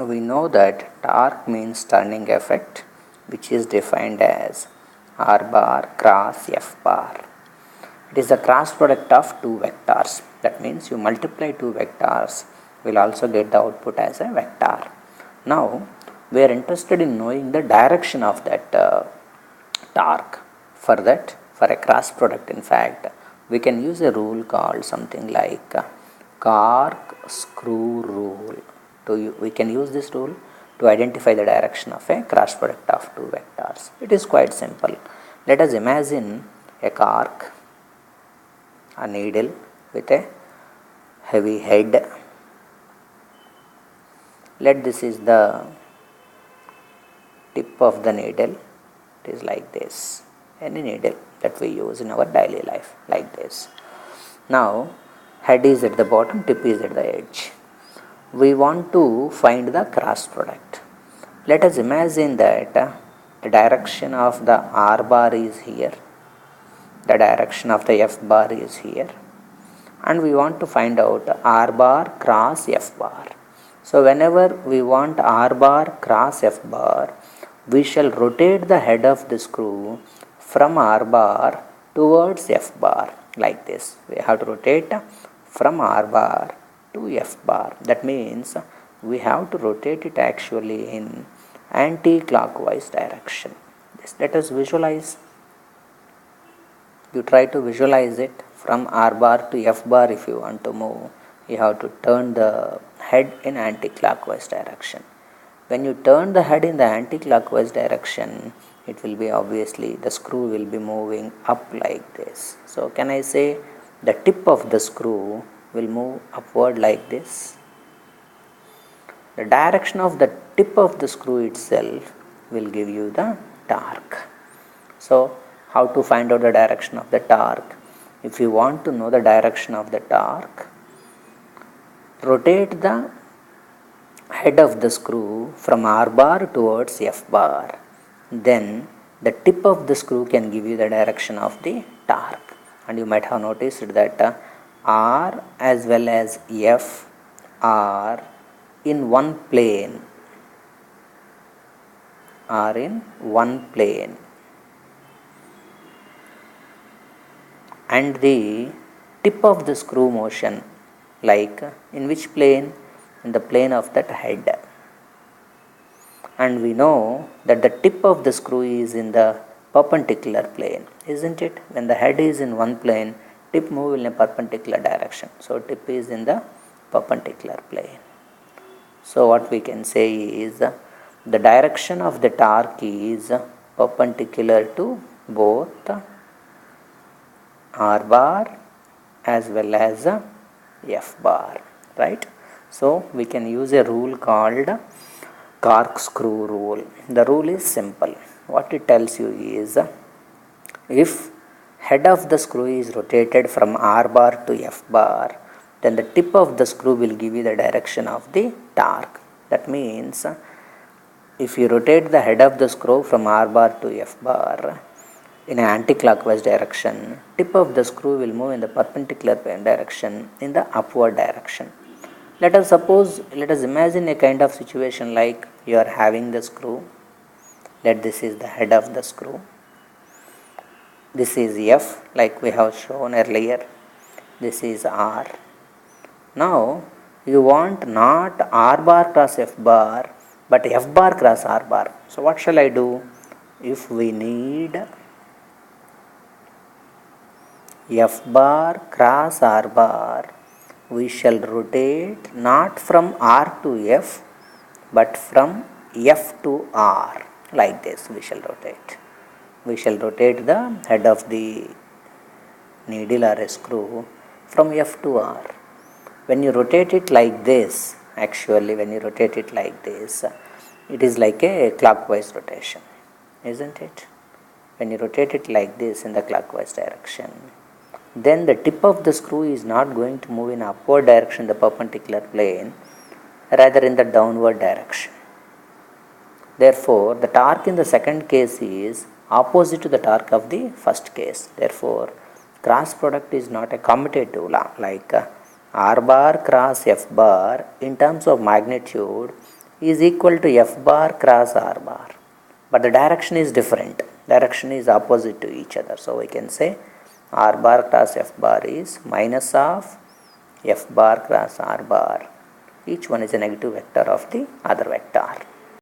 we know that torque means turning effect, which is defined as R bar cross F bar. It is the cross product of two vectors. That means you multiply two vectors, will also get the output as a vector. Now we are interested in knowing the direction of that torque. For that, for a cross product, in fact, we can use a rule called something like corkscrew rule. We can use this rule to identify the direction of a cross product of two vectors. It is quite simple. Let us imagine a cork, a needle with a heavy head. Let this is the tip of the needle. It is like this. Any needle that we use in our daily life, like this. Now head is at the bottom, tip is at the edge. We want to find the cross product. Let us imagine that the direction of the R bar is here, the direction of the F bar is here, and we want to find out R bar cross F bar. So whenever we want R bar cross F bar, we shall rotate the head of the screw from R bar towards F bar, like this. We have to rotate from R bar to F bar. That means we have to rotate it actually in anti-clockwise direction. Let us visualize. You try to visualize it from R bar to F bar. If you want to move, you have to turn the head in anti-clockwise direction. When you turn the head in the anti-clockwise direction, it will be obviously the screw will be moving up like this. So can I say the tip of the screw will move upward like this? The direction of the tip of the screw itself will give you the torque. So how to find out the direction of the torque? If you want to know the direction of the torque, rotate the head of the screw from R bar towards F bar. Then the tip of the screw can give you the direction of the torque. And you might have noticed that R as well as F are in one plane. Are in one plane. And the tip of the screw motion, like in which plane? In the plane of that head. And we know that the tip of the screw is in the perpendicular plane, isn't it? When the head is in one plane, tip move in a perpendicular direction. So tip is in the perpendicular plane. So what we can say is the direction of the torque is perpendicular to both R bar as well as F bar, right? So we can use a rule called corkscrew rule. The rule is simple. What it tells you is if head of the screw is rotated from R bar to F bar, then the tip of the screw will give you the direction of the torque. That means if you rotate the head of the screw from R bar to F bar in an anti-clockwise direction, tip of the screw will move in the perpendicular direction in the upward direction. Let us imagine a kind of situation like you are having the screw. Let this is the head of the screw. This is F, like we have shown earlier. This is R. Now you want not R bar cross F bar, but F bar cross R bar. So what shall I do? If we need F bar cross R bar, we shall rotate not from R to F, but from F to R. Like this we shall rotate. We shall rotate the head of the needle or a screw from F to R. When you rotate it like this, actually when you rotate it like this, it is like a clockwise rotation, isn't it? When you rotate it like this in the clockwise direction, then the tip of the screw is not going to move in upward direction, the perpendicular plane, rather in the downward direction. Therefore, the torque in the second case is opposite to the torque of the first case. Therefore, cross product is not a commutative law like R bar cross F bar. In terms of magnitude, is equal to f bar cross r bar, but the direction is different, direction is opposite to each other. So we can say r bar cross f bar is minus of f bar cross r bar. Each one is a negative vector of the other vector.